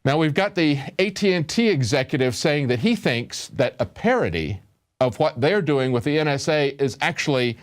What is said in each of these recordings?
Now we've got the AT&T executive saying that he thinks that a parody of what they're doing with the NSA is actually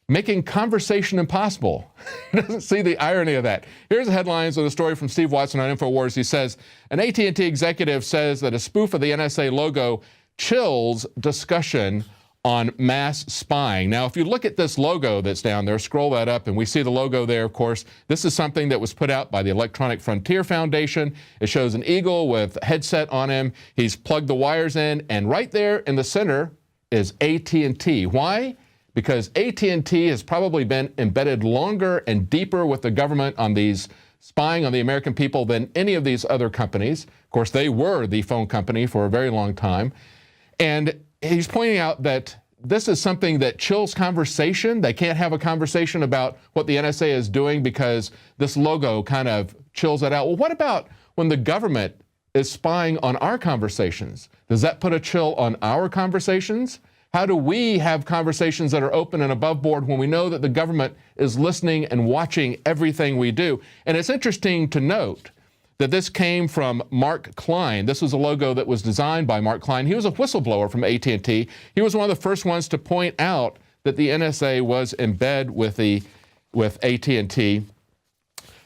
making conversation impossible. He doesn't see the irony of that. Here's the headlines of the story from Steve Watson on Infowars. He says, an AT&T executive says that a spoof of the NSA logo chills discussion on mass spying. Now, if you look at this logo that's down there, scroll that up, and we see the logo there, of course. This is something that was put out by the Electronic Frontier Foundation. It shows an eagle with a headset on him. He's plugged the wires in, and right there in the center is AT&T. Why? Because AT&T has probably been embedded longer and deeper with the government on these spying on the American people than any of these other companies. Of course, they were the phone company for a very long time. And he's pointing out that this is something that chills conversation. They can't have a conversation about what the NSA is doing because this logo kind of chills it out. Well, what about when the government is spying on our conversations? Does that put a chill on our conversations? How do we have conversations that are open and above board when we know that the government is listening and watching everything we do? And it's interesting to note that this came from Mark Klein. This was a logo that was designed by Mark Klein. He was a whistleblower from AT&T. He was one of the first ones to point out that the NSA was in bed with AT&T.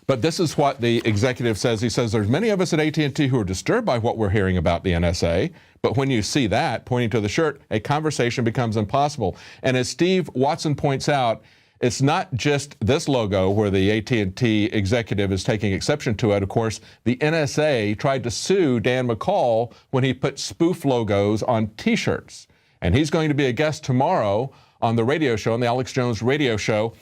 But this is what the executive says. He says, there's many of us at AT&T who are disturbed by what we're hearing about the NSA. But when you see that, pointing to the shirt, a conversation becomes impossible. And as Steve Watson points out, it's not just this logo where the AT&T executive is taking exception to it. Of course, the NSA tried to sue Dan McCall when he put spoof logos on T-shirts. And he's going to be a guest tomorrow on the radio show, on the Alex Jones radio show.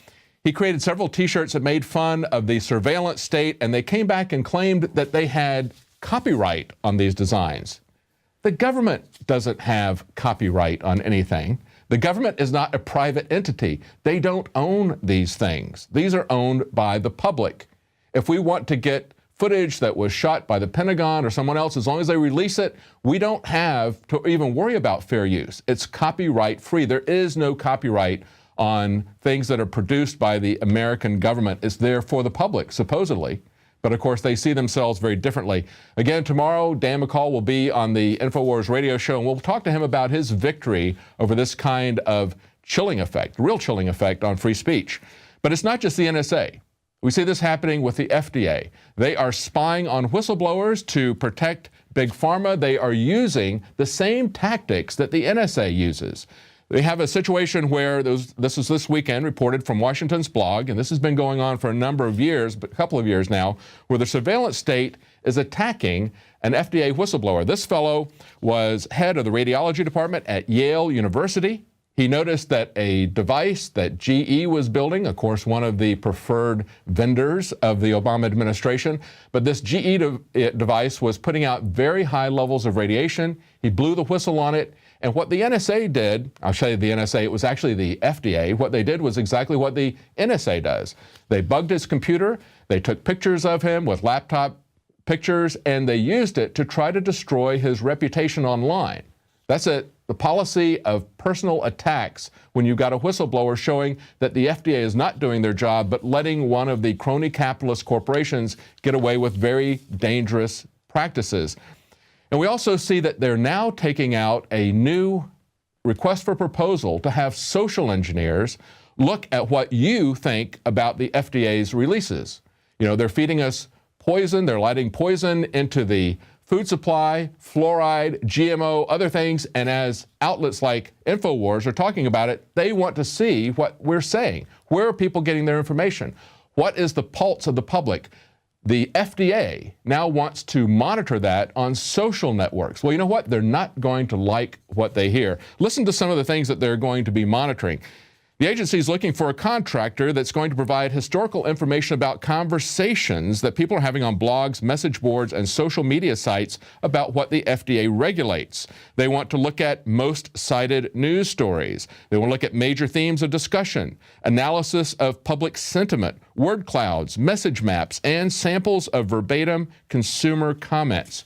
He created several T-shirts that made fun of the surveillance state, and they came back and claimed that they had copyright on these designs. The government doesn't have copyright on anything. The government is not a private entity. They don't own these things. These are owned by the public. If we want to get footage that was shot by the Pentagon or someone else, as long as they release it, we don't have to even worry about fair use. It's copyright free. There is no copyright on things that are produced by the American government. It's there for the public, supposedly. But of course, they see themselves very differently. Again, tomorrow, Dan McCall will be on the Infowars radio show, and we'll talk to him about his victory over this kind of chilling effect, real chilling effect on free speech. But it's not just the NSA. We see this happening with the FDA. They are spying on whistleblowers to protect Big Pharma. They are using the same tactics that the NSA uses. They have a situation where this was this weekend reported from Washington's blog, and this has been going on for a number of years, but a couple of years now, where the surveillance state is attacking an FDA whistleblower. This fellow was head of the radiology department at Yale University. He noticed that a device that GE was building, of course, one of the preferred vendors of the Obama administration, but this GE device was putting out very high levels of radiation. He blew the whistle on it. And what the NSA did, I'll show you the NSA, it was actually the FDA. What they did was exactly what the NSA does. They bugged his computer, they took pictures of him with laptop pictures, and they used it to try to destroy his reputation online. That's it. The policy of personal attacks when you've got a whistleblower showing that the FDA is not doing their job, but letting one of the crony capitalist corporations get away with very dangerous practices. And we also see that they're now taking out a new request for proposal to have social engineers look at what you think about the FDA's releases. You know, they're feeding us poison, they're lighting poison into the food supply, fluoride, GMO, other things, and as outlets like Infowars are talking about it, they want to see what we're saying. Where are people getting their information? What is the pulse of the public? The FDA now wants to monitor that on social networks. Well, you know what? They're not going to like what they hear. Listen to some of the things that they're going to be monitoring. The agency is looking for a contractor that's going to provide historical information about conversations that people are having on blogs, message boards, and social media sites about what the FDA regulates. They want to look at most cited news stories. They want to look at major themes of discussion, analysis of public sentiment, word clouds, message maps, and samples of verbatim consumer comments.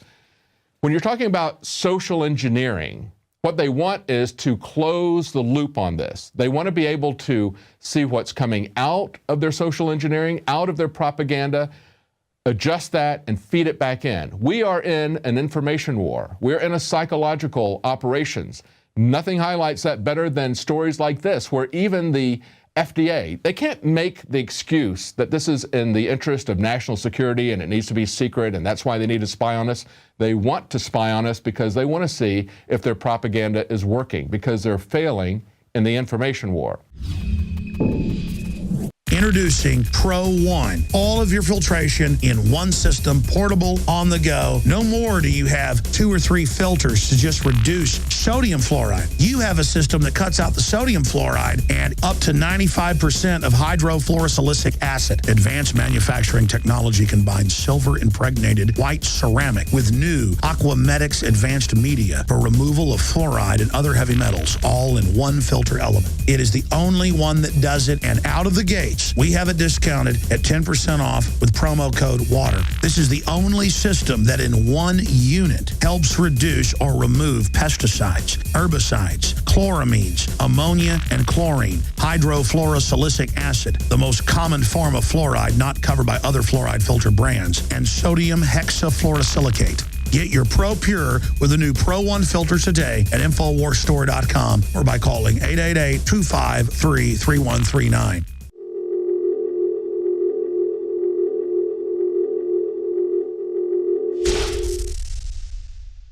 When you're talking about social engineering, what they want is to close the loop on this. They want to be able to see what's coming out of their social engineering, out of their propaganda, adjust that, and feed it back in. We are in an information war. We're in a psychological operations. Nothing highlights that better than stories like this, where even the FDA, they can't make the excuse that this is in the interest of national security and it needs to be secret and that's why they need to spy on us. They want to spy on us because they want to see if their propaganda is working, because they're failing in the information war. Introducing Pro One. All of your filtration in one system, portable, on the go. No more do you have 2 or 3 filters to just reduce sodium fluoride. You have a system that cuts out the sodium fluoride and up to 95% of hydrofluorosilicic acid. Advanced manufacturing technology combines silver-impregnated white ceramic with new Aquamedics advanced media for removal of fluoride and other heavy metals, all in one filter element. It is the only one that does it, and out of the gates, we have it discounted at 10% off with promo code WATER. This is the only system that in one unit helps reduce or remove pesticides, herbicides, chloramines, ammonia, and chlorine, hydrofluorosilicic acid, the most common form of fluoride not covered by other fluoride filter brands, and sodium hexafluorosilicate. Get your Pro Pure with the new Pro One filter today at InfoWarsStore.com or by calling 888-253-3139.